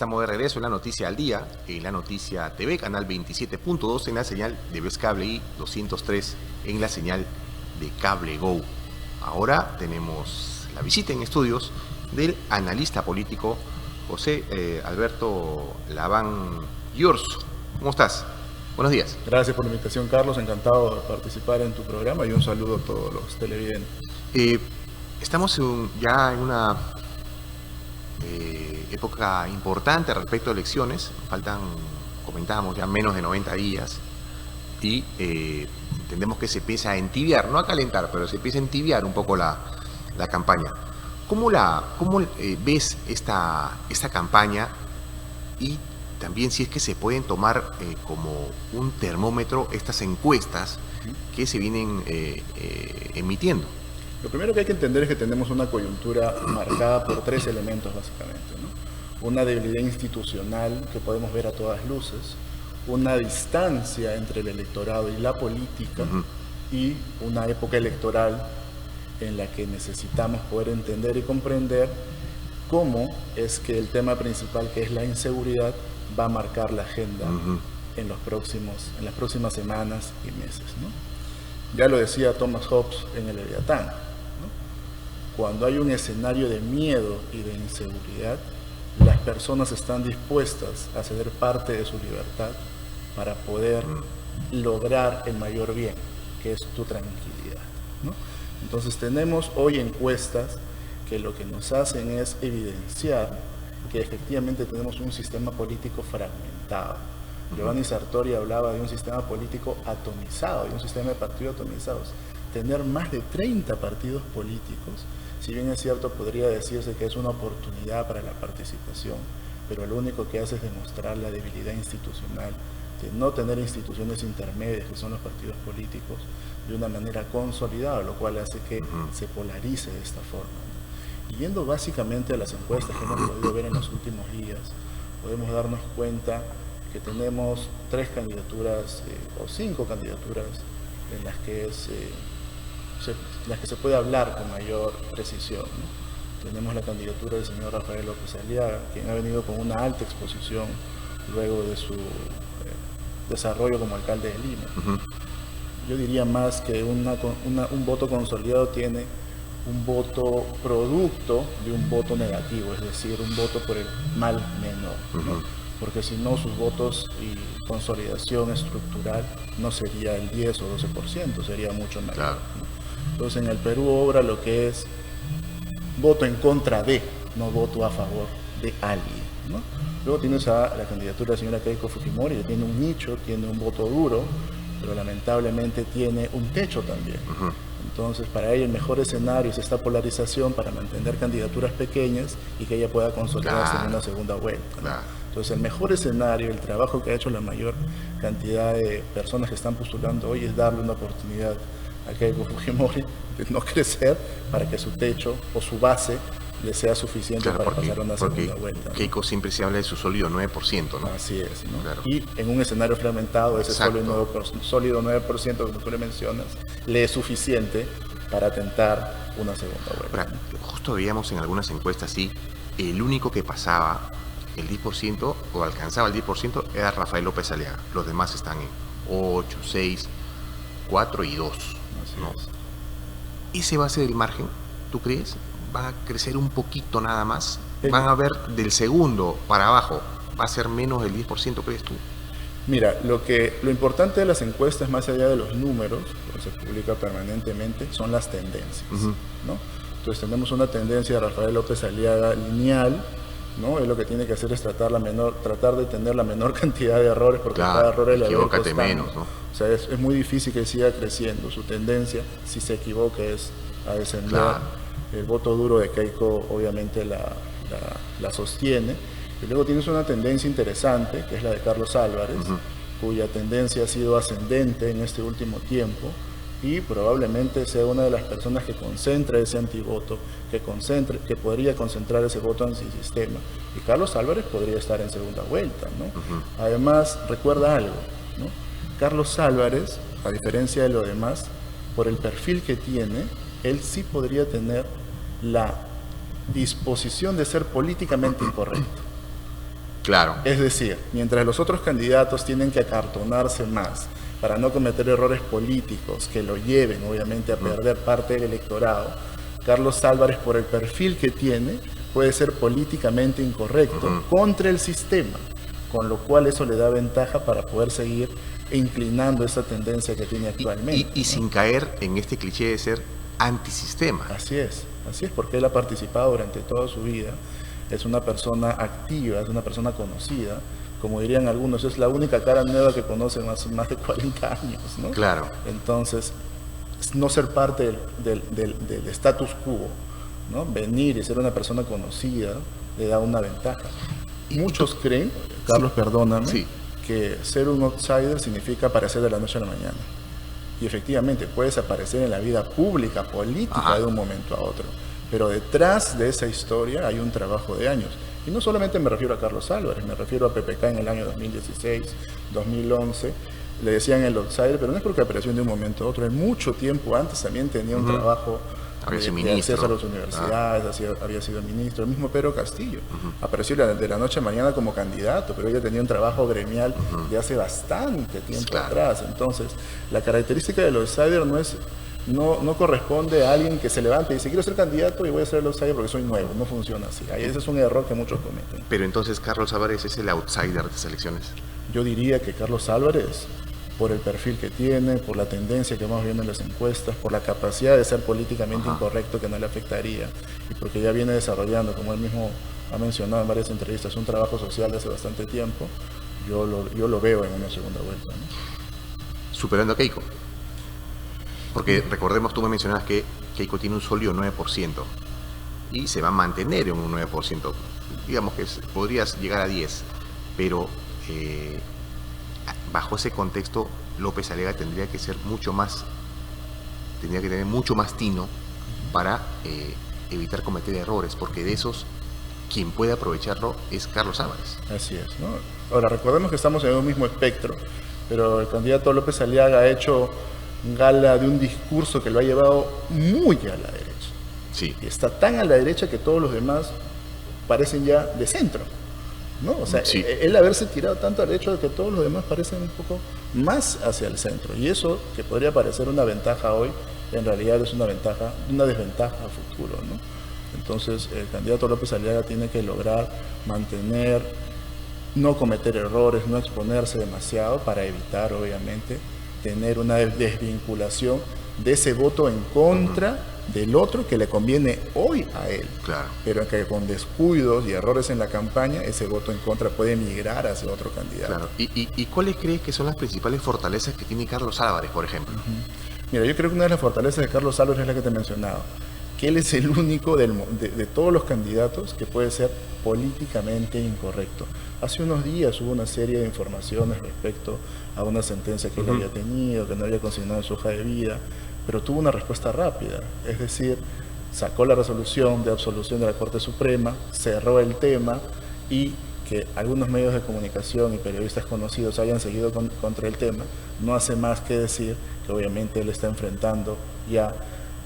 estamos de regreso en La Noticia al Día, en La Noticia TV, canal 27.2 en la señal de Vez Cable y 203 en la señal de Cable Go. Ahora tenemos la visita en estudios del analista político José Alberto Laván Yors. ¿Cómo estás? Buenos días. Gracias por la invitación, Carlos. Encantado de participar en tu programa y un saludo a todos los televidentes. Estamos ya en una época importante respecto a elecciones. Faltan, comentábamos, ya menos de 90 días y entendemos que se empieza a entibiar, no a calentar, pero se empieza a entibiar un poco la campaña. ¿Cómo ves esta campaña? Y también si es que se pueden tomar como un termómetro estas encuestas que se vienen emitiendo. Lo primero que hay que entender es que tenemos una coyuntura marcada por tres elementos básicamente, ¿no? Una debilidad institucional que podemos ver a todas luces, una distancia entre el electorado y la política y una época electoral en la que necesitamos poder entender y comprender cómo es que el tema principal, que es la inseguridad, va a marcar la agenda en las próximas semanas y meses, ¿no? Ya lo decía Thomas Hobbes en el Leviatán, ¿no? Cuando hay un escenario de miedo y de inseguridad, las personas están dispuestas a ceder parte de su libertad para poder lograr el mayor bien, que es tu tranquilidad, ¿no? Entonces tenemos hoy encuestas que lo que nos hacen es evidenciar que efectivamente tenemos un sistema político fragmentado. Giovanni Sartori hablaba de un sistema político atomizado, de un sistema de partidos atomizados. Tener más de 30 partidos políticos, si bien es cierto, podría decirse que es una oportunidad para la participación, pero lo único que hace es demostrar la debilidad institucional, de no tener instituciones intermedias, que son los partidos políticos, de una manera consolidada, lo cual hace que se polarice de esta forma, ¿no? Y yendo básicamente a las encuestas que hemos podido ver en los últimos días, podemos darnos cuenta que tenemos 3 candidaturas o 5 candidaturas en las que se puede hablar con mayor precisión, ¿no? Tenemos la candidatura del señor Rafael López Aliaga, quien ha venido con una alta exposición luego de su desarrollo como alcalde de Lima. Yo diría más que un voto consolidado tiene un voto producto de un voto negativo, es decir, un voto por el mal menor, ¿no? Porque si no, sus votos y consolidación estructural no sería el 10 o 12%, sería mucho mayor, claro, ¿no? Entonces en el Perú obra lo que es voto en contra de, no voto a favor de alguien, ¿no? Luego tienes a la candidatura de la señora Keiko Fujimori, que tiene un nicho, tiene un voto duro, pero lamentablemente tiene un techo también. Entonces, para ella el mejor escenario es esta polarización para mantener candidaturas pequeñas y que ella pueda consolidarse en una segunda vuelta, ¿no? Entonces, el mejor escenario, el trabajo que ha hecho la mayor cantidad de personas que están postulando hoy es darle una oportunidad a Keiko Fujimori de no crecer para que su techo o su base le sea suficiente, claro, para pasar una segunda vuelta, ¿no? Keiko siempre se habla de su sólido 9%, ¿no? Así es, ¿no? Claro. Y en un escenario fragmentado, ese sólido 9%, como tú le mencionas, le es suficiente para tentar una segunda vuelta. Ahora, justo veíamos en algunas encuestas, sí, el único que pasaba el 10% o alcanzaba el 10% era Rafael López Aliaga. Los demás están en 8, 6, 4 y 2. ¿No? ¿Ese va a ser el margen, tú crees? ¿Va a crecer un poquito nada más? ¿Van a ver del segundo para abajo? ¿Va a ser menos del 10%, crees tú? Mira, lo importante de las encuestas, más allá de los números, que se publica permanentemente, son las tendencias, ¿no? Entonces tenemos una tendencia de Rafael López Aliaga lineal, ¿no? Él lo que tiene que hacer es tratar de tener la menor cantidad de errores, porque claro, cada error le da menos, ¿no? O sea, es muy difícil que siga creciendo. Su tendencia, si se equivoca, es a descender. Claro. El voto duro de Keiko obviamente la sostiene. Y luego tienes una tendencia interesante, que es la de Carlos Álvarez, cuya tendencia ha sido ascendente en este último tiempo, y probablemente sea una de las personas que concentra ese antivoto, que podría concentrar ese voto antisistema. Y Carlos Álvarez podría estar en segunda vuelta, ¿no? Además, recuerda algo, ¿no? Carlos Álvarez, a diferencia de lo demás, por el perfil que tiene, él sí podría tener la disposición de ser políticamente incorrecto. Claro. Es decir, mientras los otros candidatos tienen que acartonarse más para no cometer errores políticos que lo lleven obviamente a perder parte del electorado, Carlos Álvarez, por el perfil que tiene, puede ser políticamente incorrecto contra el sistema, con lo cual eso le da ventaja para poder seguir inclinando esa tendencia que tiene actualmente. Y sin caer en este cliché de ser antisistema. Así es, porque él ha participado durante toda su vida, es una persona activa, es una persona conocida, como dirían algunos, es la única cara nueva que conocen más de 40 años, ¿no? Claro. Entonces, no ser parte del status quo, ¿no? Venir y ser una persona conocida le da una ventaja. Muchos creen, Carlos, perdóname, que ser un outsider significa aparecer de la noche a la mañana. Y efectivamente puedes aparecer en la vida pública, política, de un momento a otro. Pero detrás de esa historia hay un trabajo de años. Y no solamente me refiero a Carlos Álvarez, me refiero a PPK en el año 2016, 2011. Le decían el outsider, pero no es porque apareció de un momento a otro. En mucho tiempo antes también tenía un trabajo de acceso a las universidades, había sido ministro. El mismo Pedro Castillo apareció de la noche a mañana como candidato, pero ella tenía un trabajo gremial de hace bastante tiempo atrás. Entonces, la característica del outsider no corresponde a alguien que se levante y dice, quiero ser candidato y voy a ser el outsider porque soy nuevo. No funciona así. Ese es un error que muchos cometen. Pero entonces, ¿Carlos Álvarez es el outsider de estas elecciones? Yo diría que Carlos Álvarez, por el perfil que tiene, por la tendencia que vamos viendo en las encuestas, por la capacidad de ser políticamente incorrecto que no le afectaría, y porque ya viene desarrollando, como él mismo ha mencionado en varias entrevistas, un trabajo social de hace bastante tiempo, yo lo veo en una segunda vuelta, ¿no? Superando a Keiko. Porque recordemos, tú me mencionabas que Keiko tiene un sólido 9% y se va a mantener en un 9%. Digamos que podrías llegar a 10%, pero bajo ese contexto López Aliaga tendría que tener mucho más tino para evitar cometer errores, porque de esos quien puede aprovecharlo es Carlos Álvarez. Así es, ¿no? Ahora recordemos que estamos en un mismo espectro, pero el candidato López Aliaga ha hecho gala de un discurso que lo ha llevado muy a la derecha. Sí. Y está tan a la derecha que todos los demás parecen ya de centro, ¿no? O sea, él haberse tirado tanto al hecho de que todos los demás parecen un poco más hacia el centro. Y eso, que podría parecer una ventaja hoy, en realidad es una desventaja a futuro, ¿no? Entonces, el candidato López Aliaga tiene que lograr mantener, no cometer errores, no exponerse demasiado para evitar, obviamente, tener una desvinculación de ese voto en contra del otro que le conviene hoy a él. Claro. Pero que con descuidos y errores en la campaña, ese voto en contra puede migrar hacia otro candidato. Claro. ¿Y cuáles crees que son las principales fortalezas que tiene Carlos Álvarez, por ejemplo? Mira, yo creo que una de las fortalezas de Carlos Álvarez es la que te he mencionado, que él es el único de todos los candidatos que puede ser políticamente incorrecto. Hace unos días hubo una serie de informaciones respecto a una sentencia que él había tenido, que no había consignado en su hoja de vida, pero tuvo una respuesta rápida, es decir, sacó la resolución de absolución de la Corte Suprema, cerró el tema, y que algunos medios de comunicación y periodistas conocidos hayan seguido contra el tema, no hace más que decir que obviamente él está enfrentando ya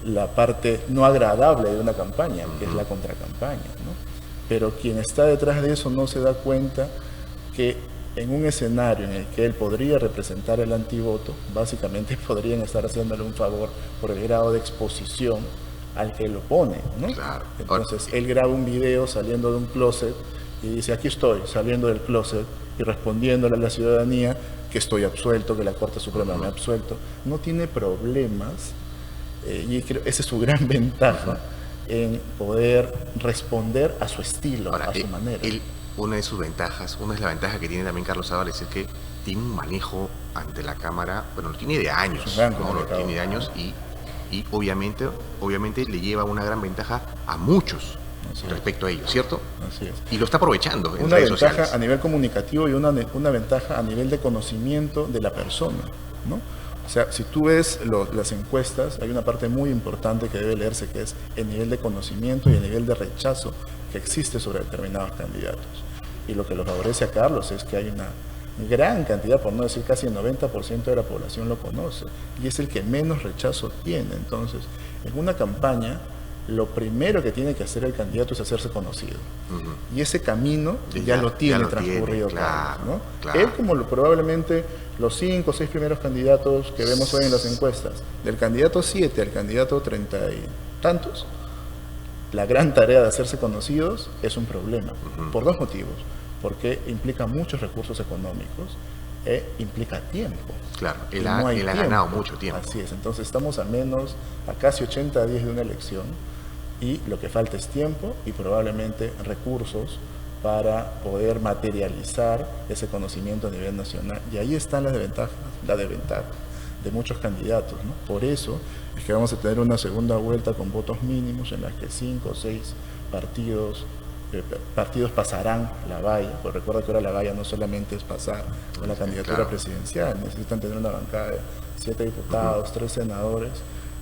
la parte no agradable de una campaña, que es la contracampaña, ¿no? Pero quien está detrás de eso no se da cuenta que en un escenario en el que él podría representar el antivoto, básicamente podrían estar haciéndole un favor por el grado de exposición al que lo pone, ¿no? Claro. Entonces él graba un video saliendo de un closet y dice, aquí estoy, saliendo del closet y respondiéndole a la ciudadanía que estoy absuelto, que la Corte Suprema me ha absuelto. No tiene problemas, y creo esa es su gran ventaja, en poder responder a su estilo, a su manera. Una de la ventajas que tiene también Carlos Álvarez es que tiene un manejo ante la Cámara, bueno, lo tiene de años, ¿no? Lo tiene de años y obviamente le lleva una gran ventaja a muchos respecto a ello, ¿cierto? Así es. Y lo está aprovechando en una redes ventaja sociales. A nivel comunicativo y una ventaja a nivel de conocimiento de la persona, ¿no? O sea, si tú ves las encuestas, hay una parte muy importante que debe leerse, que es el nivel de conocimiento y el nivel de rechazo que existe sobre determinados candidatos. Y lo que lo favorece a Carlos es que hay una gran cantidad, por no decir casi el 90% de la población lo conoce, y es el que menos rechazo tiene. Entonces, en una campaña, lo primero que tiene que hacer el candidato es hacerse conocido. Y ese camino Y ya lo tiene lo transcurrido, tiene, Carlos, ¿no? claro. Él, como probablemente los 5 o 6 primeros candidatos que vemos hoy en las encuestas, del candidato 7 al candidato 30 y tantos, la gran tarea de hacerse conocidos es un problema, por 2 motivos. Porque implica muchos recursos económicos e implica tiempo. Claro, Y él no ha hay ganado tiempo. mucho tiempo. Así es, entonces estamos a casi 80 días de una elección y lo que falta es tiempo y probablemente recursos para poder materializar ese conocimiento a nivel nacional. Y ahí están las desventajas, la desventaja de muchos candidatos, ¿no? Por eso es que vamos a tener una segunda vuelta con votos mínimos en las que 5 o 6 partidos pasarán la valla, pues recuerda que ahora la valla no solamente es pasar a la candidatura claro. presidencial, necesitan tener una bancada de 7 diputados, 3 senadores,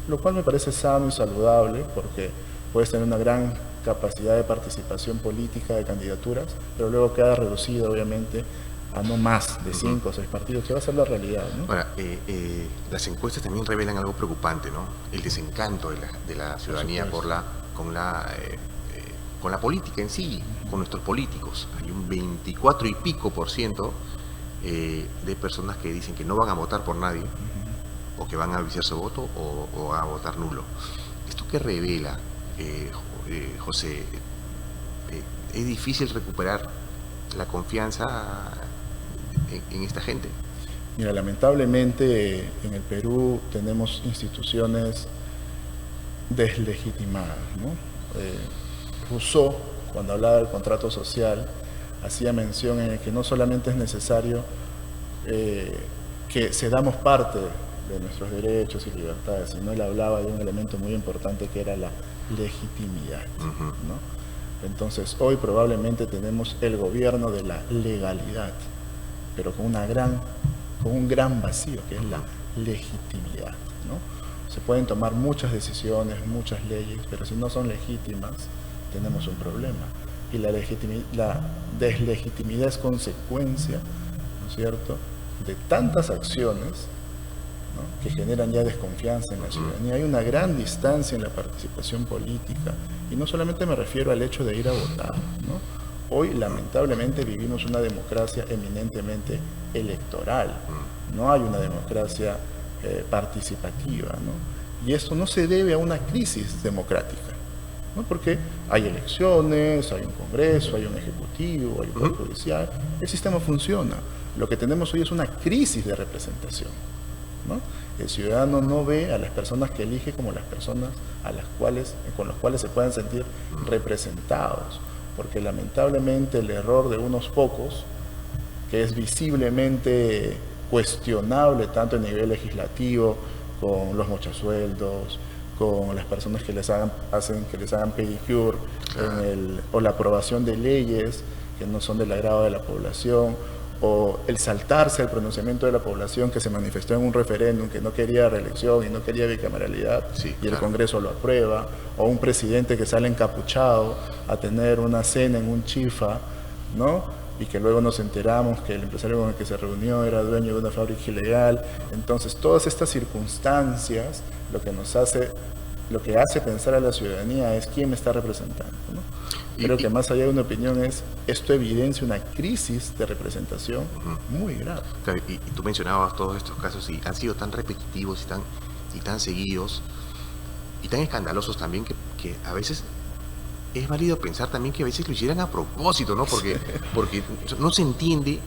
lo cual me parece sano y saludable porque puedes tener una gran capacidad de participación política de candidaturas, pero luego queda reducido obviamente a no más de 5 o 6 partidos, que va a ser la realidad, ¿no? Ahora, las encuestas también revelan algo preocupante, ¿no? El desencanto de la ciudadanía con la política en sí, con nuestros políticos. Hay un 24 y pico % de personas que dicen que no van a votar por nadie, o que van a viciar su voto, o a votar nulo. ¿Esto qué revela, José? ¿Es difícil recuperar la confianza en esta gente? Mira, lamentablemente en el Perú tenemos instituciones deslegitimadas, ¿no? Rousseau, cuando hablaba del contrato social, hacía mención en el que no solamente es necesario que cedamos parte de nuestros derechos y libertades, sino él hablaba de un elemento muy importante que era la legitimidad, ¿no? Entonces, hoy probablemente tenemos el gobierno de la legalidad, pero con un gran vacío, que es la legitimidad, ¿no? Se pueden tomar muchas decisiones, muchas leyes, pero si no son legítimas, tenemos un problema. Y la deslegitimidad es consecuencia, ¿no es cierto?, de tantas acciones, ¿no?, que generan ya desconfianza en la ciudadanía. Hay una gran distancia en la participación política, y no solamente me refiero al hecho de ir a votar, ¿no? Hoy, lamentablemente, vivimos una democracia eminentemente electoral. No hay una democracia participativa, ¿no? Y esto no se debe a una crisis democrática, ¿no? Porque hay elecciones, hay un Congreso, hay un Ejecutivo, hay un Poder Judicial. El sistema funciona. Lo que tenemos hoy es una crisis de representación, ¿no? El ciudadano no ve a las personas que elige como las personas con las cuales se puedan sentir representados, porque lamentablemente el error de unos pocos, que es visiblemente cuestionable tanto a nivel legislativo, con los mochasueldos, con las personas que les hagan pedicure, o la aprobación de leyes que no son del agrado de la población, o el saltarse el pronunciamiento de la población que se manifestó en un referéndum que no quería reelección y no quería bicameralidad, y el Congreso lo aprueba, o un presidente que sale encapuchado a tener una cena en un chifa, ¿no?, y que luego nos enteramos que el empresario con el que se reunió era dueño de una fábrica ilegal. Entonces, todas estas circunstancias lo que hace pensar a la ciudadanía es quién me está representando, ¿no? Creo que más allá de una opinión esto evidencia una crisis de representación muy grave. Claro, y tú mencionabas todos estos casos y han sido tan repetitivos y tan seguidos y tan escandalosos también que a veces es válido pensar también que a veces lo hicieran a propósito, ¿no? Porque no se entiende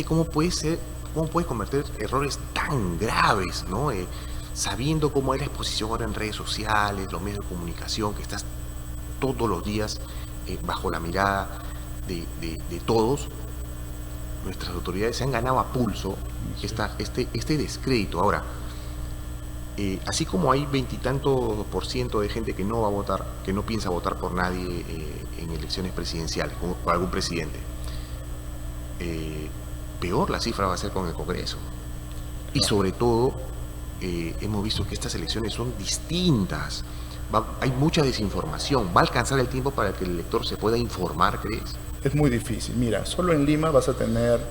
cómo puedes cometer errores tan graves, ¿no? Sabiendo cómo es la exposición ahora en redes sociales, los medios de comunicación, que estás todos los días bajo la mirada de todos, nuestras autoridades se han ganado a pulso este descrédito. Ahora, así como hay 20 y tantos % de gente que no va a votar, que no piensa votar por nadie en elecciones presidenciales, por algún presidente, peor la cifra va a ser con el Congreso. Y sobre todo, hemos visto que estas elecciones son distintas. Hay mucha desinformación. ¿Va a alcanzar el tiempo para que el elector se pueda informar, crees? Es muy difícil. Mira, solo en Lima vas a tener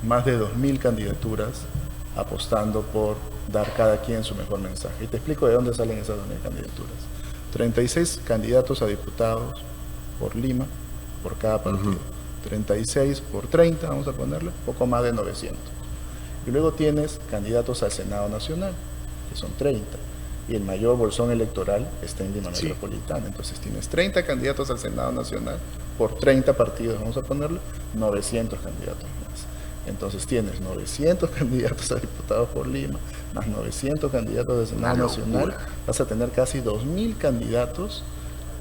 más de 2.000 candidaturas apostando por dar cada quien su mejor mensaje. Y te explico de dónde salen esas 2.000 candidaturas. 36 candidatos a diputados por Lima, por cada partido. 36 por 30, vamos a ponerle, poco más de 900. Y luego tienes candidatos al Senado Nacional, que son 30. Y el mayor bolsón electoral está en Lima Metropolitana. Entonces tienes 30 candidatos al Senado Nacional por 30 partidos, vamos a ponerle, 900 candidatos más. Entonces tienes 900 candidatos a diputados por Lima, más 900 candidatos del Senado Nacional. Vas a tener casi 2.000 candidatos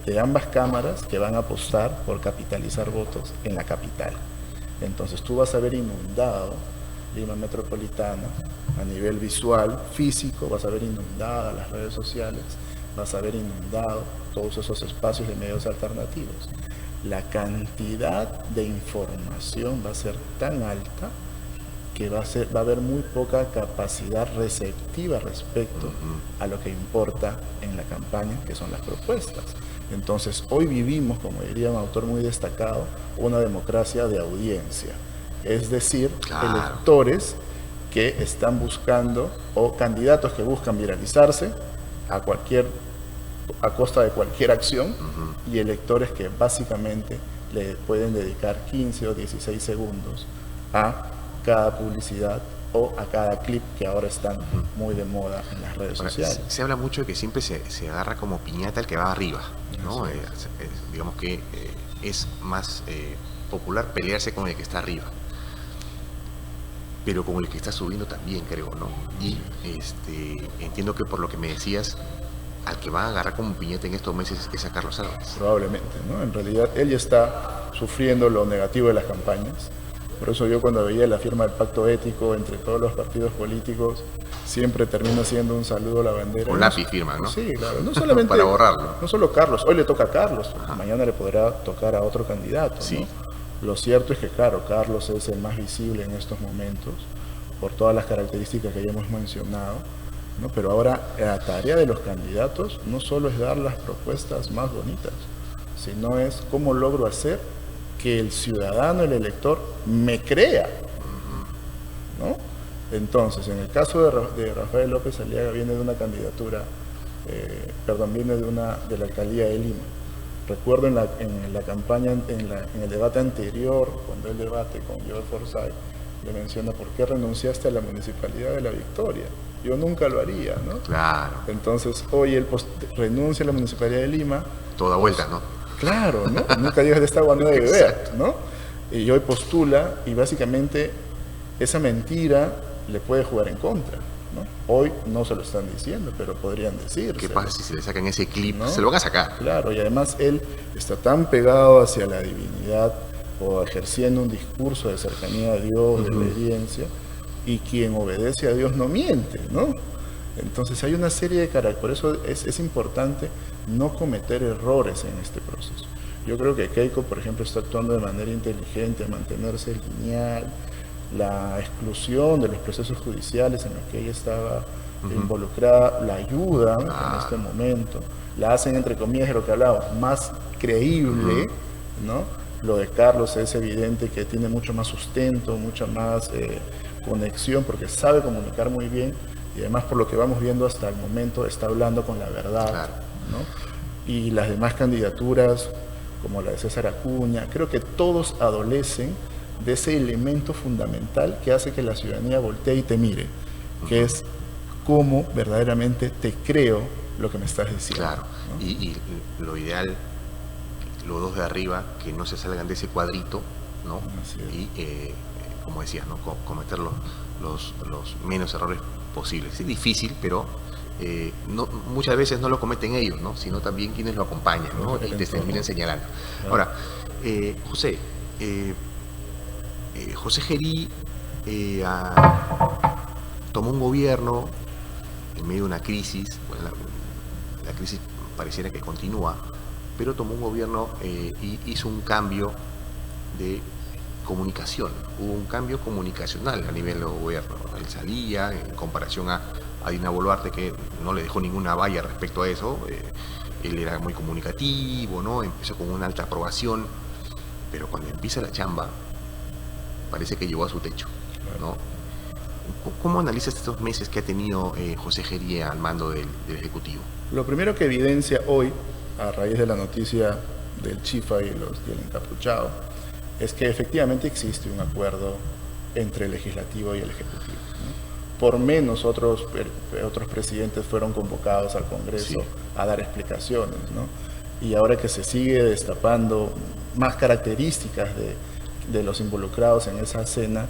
de ambas cámaras que van a apostar por capitalizar votos en la capital. Entonces tú vas a ver inundado Lima Metropolitana a nivel visual, físico, vas a ver inundadas las redes sociales, vas a ver inundado todos esos espacios de medios alternativos. La cantidad de información va a ser tan alta que va a haber muy poca capacidad receptiva respecto a lo que importa en la campaña, que son las propuestas. Entonces, hoy vivimos, como diría un autor muy destacado, una democracia de audiencia. Es decir, electores que están buscando, o candidatos que buscan viralizarse a costa de cualquier acción, y electores que básicamente le pueden dedicar 15 o 16 segundos a cada publicidad o a cada clip que ahora están muy de moda en las redes sociales. Se habla mucho de que siempre se agarra como piñata el que va arriba, ¿no? Digamos que es más popular pelearse con el que está arriba, pero con el que está subiendo también, creo, ¿no? Y entiendo que por lo que me decías, al que va a agarrar como piñata en estos meses es a Carlos Álvarez. Probablemente, ¿no? En realidad él ya está sufriendo lo negativo de las campañas. Por eso yo, cuando veía la firma del pacto ético entre todos los partidos políticos, siempre termina siendo un saludo a la bandera. Con lápiz firma, ¿no? Sí, claro. No solamente para borrarlo. No solo Carlos, hoy le toca a Carlos, mañana le podrá tocar a otro candidato, sí, ¿no? Lo cierto es que, claro, Carlos es el más visible en estos momentos, por todas las características que ya hemos mencionado, ¿no? Pero ahora la tarea de los candidatos no solo es dar las propuestas más bonitas, sino es cómo logro hacer que el ciudadano, el elector, me crea, ¿no? Entonces, en el caso de Rafael López Aliaga, viene de una candidatura, viene de la alcaldía de Lima. Recuerdo en la campaña, en el debate anterior, cuando él debate con Joe Forsyth, le menciona: ¿por qué renunciaste a la municipalidad de La Victoria? Yo nunca lo haría, ¿no? Claro. Entonces, hoy él renuncia a la municipalidad de Lima. Toda vuelta, ¿no? Claro, ¿no? Nunca digas de esta agua no de beber, ¿no? Y hoy postula, y básicamente esa mentira le puede jugar en contra, ¿no? Hoy no se lo están diciendo, pero podrían decir. ¿Qué pasa si se le sacan ese clip? ¿No? Se lo van a sacar. Claro, y además él está tan pegado hacia la divinidad, o ejerciendo un discurso de cercanía a Dios, de obediencia, y quien obedece a Dios no miente, ¿no? Entonces hay una serie de características. Por eso es importante no cometer errores en este proceso. Yo creo que Keiko, por ejemplo, está actuando de manera inteligente, a mantenerse lineal, la exclusión de los procesos judiciales en los que ella estaba involucrada, la ayudan en este momento, la hacen, entre comillas, de lo que hablaba, más creíble, ¿no? Lo de Carlos es evidente que tiene mucho más sustento, mucha más conexión, porque sabe comunicar muy bien, y además, por lo que vamos viendo hasta el momento, está hablando con la verdad, claro, ¿no? Y las demás candidaturas, como la de César Acuña, creo que todos adolecen de ese elemento fundamental que hace que la ciudadanía voltee y te mire, que es cómo verdaderamente te creo lo que me estás diciendo. Claro, ¿no? Y lo ideal, los dos de arriba, que no se salgan de ese cuadrito, ¿no? Y, como decías, ¿no? Cometer los menos errores posibles. Es difícil, pero muchas veces no lo cometen ellos, ¿no? Sino también quienes lo acompañan, ¿no? Y te terminan señalando. Claro. Ahora, José Gerí tomó un gobierno en medio de una crisis. Bueno, la crisis pareciera que continúa, pero tomó un gobierno y hizo un cambio de comunicación. Hubo un cambio comunicacional a nivel del gobierno. Él salía, en comparación a Dina Boluarte, que no le dejó ninguna valla respecto a eso. Él era muy comunicativo, ¿no? Empezó con una alta aprobación, pero cuando empieza la chamba, parece que llegó a su techo, ¿no? ¿Cómo analizas estos meses que ha tenido José Gerí al mando del Ejecutivo? Lo primero que evidencia hoy, a raíz de la noticia del Chifa y el encapuchado, es que efectivamente existe un acuerdo entre el Legislativo y el Ejecutivo, ¿no? Por menos otros presidentes fueron convocados al Congreso a dar explicaciones, ¿no? Y ahora que se sigue destapando más características de los involucrados en esa escena,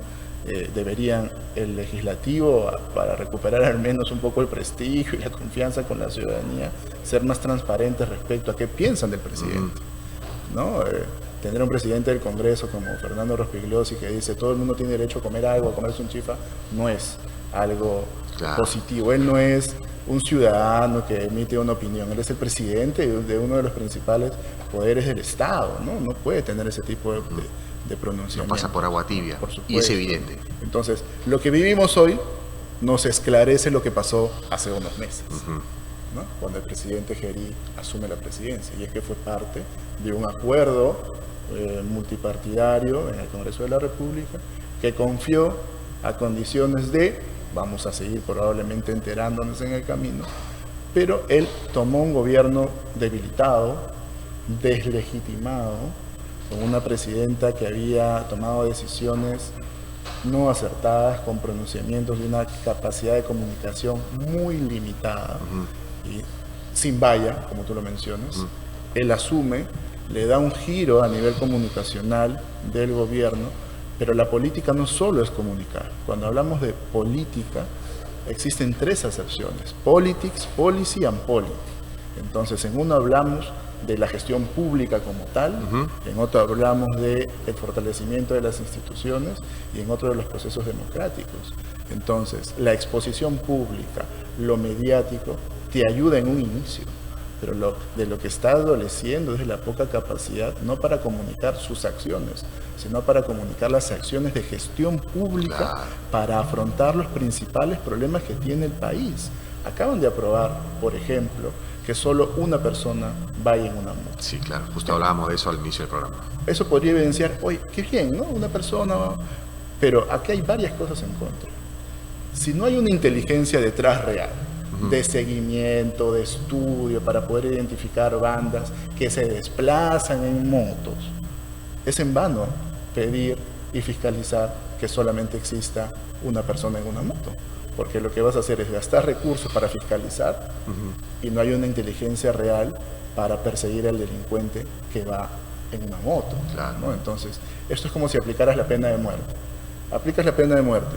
deberían el legislativo, para recuperar al menos un poco el prestigio y la confianza con la ciudadanía, ser más transparentes respecto a qué piensan del presidente, ¿no? Tener un presidente del Congreso como Fernando Rospigliosi que dice todo el mundo tiene derecho a comer algo, a comerse un chifa, no es algo positivo. Él no es un ciudadano que emite una opinión, él es el presidente de uno de los principales poderes del Estado, ¿no? No puede tener ese tipo de pronunciamiento. No pasa por agua tibia, por supuesto. Y es evidente. Entonces, lo que vivimos hoy nos esclarece lo que pasó hace unos meses, ¿no? Cuando el presidente Gerí asume la presidencia, y es que fue parte de un acuerdo multipartidario en el Congreso de la República que confió a condiciones de, vamos a seguir probablemente enterándonos en el camino, pero él tomó un gobierno debilitado, deslegitimado, con una presidenta que había tomado decisiones no acertadas, con pronunciamientos de una capacidad de comunicación muy limitada y sin valla, como tú lo mencionas. Él asume, le da un giro a nivel comunicacional del gobierno, pero la política no solo es comunicar. Cuando hablamos de política, existen tres acepciones: politics, policy and polity. Entonces, en uno hablamos de la gestión pública como tal, en otro hablamos del fortalecimiento de las instituciones y en otro de los procesos democráticos. Entonces, la exposición pública, lo mediático, te ayuda en un inicio, pero de lo que está adoleciendo es la poca capacidad, no para comunicar sus acciones, sino para comunicar las acciones de gestión pública para afrontar los principales problemas que tiene el país. Acaban de aprobar, por ejemplo, que solo una persona vaya en una moto. Sí, claro, justo hablábamos de eso al inicio del programa. Eso podría evidenciar, oye, qué bien, ¿no? Una persona, pero aquí hay varias cosas en contra. Si no hay una inteligencia detrás real, de seguimiento, de estudio, para poder identificar bandas que se desplazan en motos, es en vano pedir y fiscalizar que solamente exista una persona en una moto, porque lo que vas a hacer es gastar recursos para fiscalizar y no hay una inteligencia real para perseguir al delincuente que va en una moto, ¿no? Entonces, esto es como si aplicaras la pena de muerte. Aplicas la pena de muerte,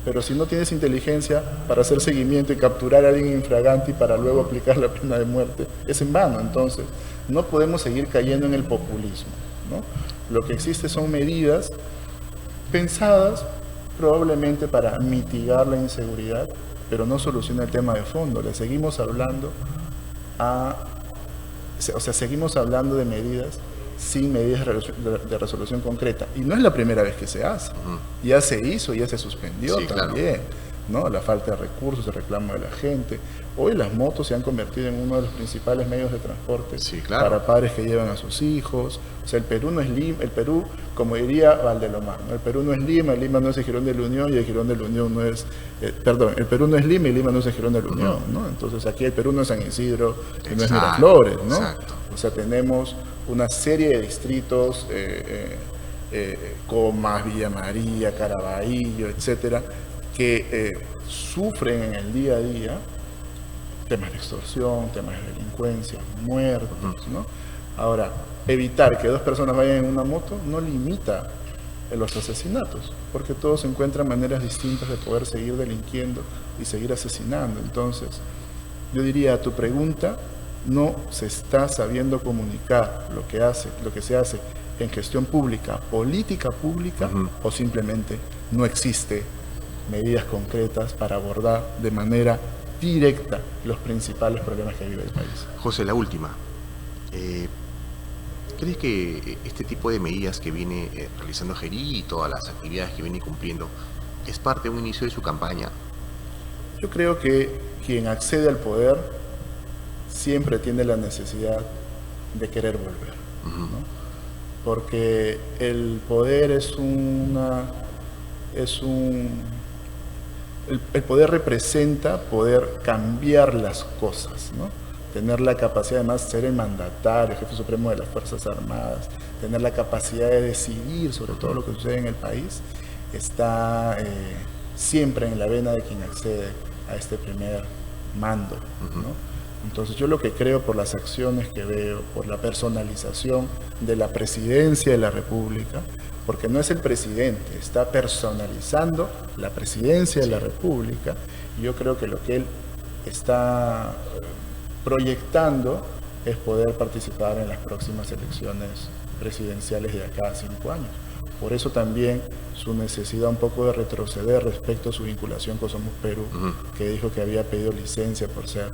pero si no tienes inteligencia para hacer seguimiento y capturar a alguien infraganti para luego aplicar la pena de muerte, es en vano. Entonces, no podemos seguir cayendo en el populismo, ¿no? Lo que existe son medidas pensadas probablemente para mitigar la inseguridad, pero no soluciona el tema de fondo. Le seguimos hablando seguimos hablando de medidas sin medidas de resolución concreta. Y no es la primera vez que se hace. Ya se hizo, ya se suspendió también, ¿no? La falta de recursos, el reclamo de la gente. Hoy las motos se han convertido en uno de los principales medios de transporte para padres que llevan a sus hijos. O sea, el Perú no es Lima, el Perú, como diría Valdelomar, ¿no? El Perú no es Lima, Lima no es el Jirón de la Unión y el Jirón de la Unión no es... el Perú no es Lima y Lima no es el Jirón de la Unión, ¿no? Entonces aquí el Perú no es San Isidro y no es Miraflores, ¿no? O sea, tenemos una serie de distritos, Comas, Villa María, Caraballo, etcétera, que sufren en el día a día temas de extorsión, temas de delincuencia, muertos, ¿no? Ahora, evitar que dos personas vayan en una moto no limita los asesinatos, porque todos encuentran maneras distintas de poder seguir delinquiendo y seguir asesinando. Entonces, yo diría, a tu pregunta, no se está sabiendo comunicar lo que se hace en gestión pública, política pública, o simplemente no existe medidas concretas para abordar de manera directa los principales problemas que vive el país. José, la última. ¿Crees que este tipo de medidas que viene realizando Gerí y todas las actividades que viene cumpliendo es parte de un inicio de su campaña? Yo creo que quien accede al poder siempre tiene la necesidad de querer volver, ¿no? Porque el poder es el poder representa poder cambiar las cosas, ¿no? Tener la capacidad, además, ser el mandatario, el jefe supremo de las Fuerzas Armadas, tener la capacidad de decidir sobre todo lo que sucede en el país, está siempre en la vena de quien accede a este primer mando, ¿no? Entonces yo lo que creo, por las acciones que veo, por la personalización de la presidencia de la República, porque no es el presidente, está personalizando la presidencia de la República, y yo creo que lo que él está proyectando es poder participar en las próximas elecciones presidenciales de acá a 5 años. Por eso también su necesidad un poco de retroceder respecto a su vinculación con Somos Perú, que dijo que había pedido licencia por ser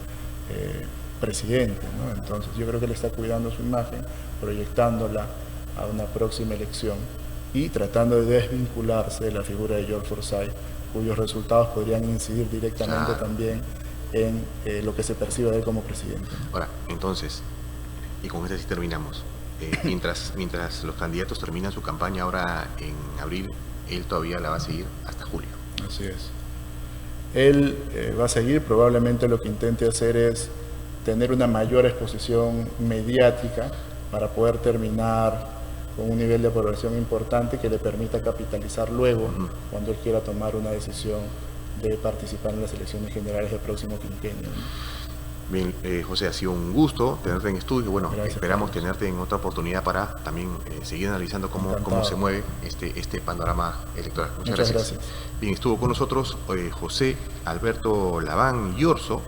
presidente, ¿no? Entonces yo creo que él está cuidando su imagen, proyectándola a una próxima elección y tratando de desvincularse de la figura de George Forsyth, cuyos resultados podrían incidir directamente también en lo que se percibe de él como presidente. Ahora, entonces, y con esto sí terminamos, mientras los candidatos terminan su campaña ahora en abril, él todavía la va a seguir hasta julio. Así es. Él va a seguir, probablemente lo que intente hacer es tener una mayor exposición mediática para poder terminar con un nivel de aprobación importante que le permita capitalizar luego cuando él quiera tomar una decisión de participar en las elecciones generales del próximo quinquenio, ¿no? Bien, José, ha sido un gusto tenerte en estudio. Bueno, Gracias, esperamos Carlos. tenerte en otra oportunidad para también seguir analizando cómo se mueve este panorama electoral. Muchas gracias. Bien, estuvo con nosotros José Alberto Laván Llorso,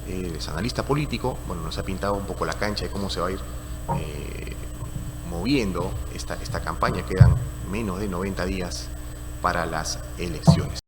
es analista político. Bueno, nos ha pintado un poco la cancha de cómo se va a ir moviendo esta campaña. Quedan menos de 90 días para las elecciones.